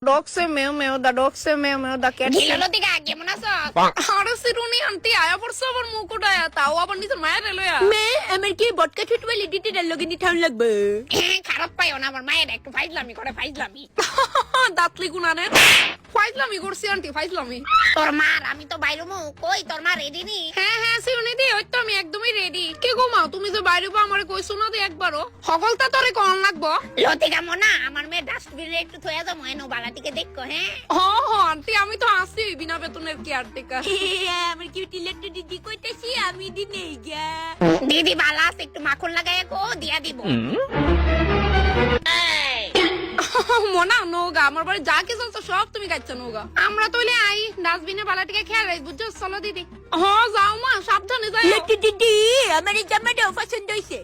Dog say meow meow, the dog say meow meow, the cat say... ঢিলালো দিকে কেমন আছো? আরে সিরুনি আন্টি আয়া পড়ছে আবার মুখ উঠায়া তাও আবার নিজের মায়ের লইয়া মে আমার কি বটকা ছুটবে লিডিটের লগে নি ঠাউন লাগবে খারাপ পাইও না, আমার মায়ের একটু ফাইজলামি করে ফাইজলামি। দাঁতলি গুনানে ফাইজলামি করছি আন্টি ফাইজলামি। তোর মার আমি তো বাইরে মু কই, তোর মা রেডি নি? হ্যাঁ সিরুনি দি ওই তো আমি একদমই রেডি। কে গো মা তুমি যে বাইরে বা আমারে কইছো না দে একবারও সকলটা তোরে কোন লাগবো। লতিকা মনা আমার মেয়ে ডাস্টবিনে একটু থইয়া দাও, ময়নো বালাটিকে দেখো। হ্যাঁ আন্টি আমি তো আসি বিনা বেতনের কেয়ারটেকার। আমার কি টিলেট দিদি কইতাছি আমি দি নেই গা দিদি বালা আছে, একটু মাখন লাগাইয়া কো দিয়া দিব। মনা নৌগা আমার বাড়ি যা কিছু আছে সব তুমি গাইছো নৌগা। আমরা তইলে আই ডাস্টবিনে বালাটিকে খেয়াল রাখ বুঝছো। চলো দিদি। যাও মা সাবধানে যাও। দিদি আমার এই জামাটা পছন্দ হইছে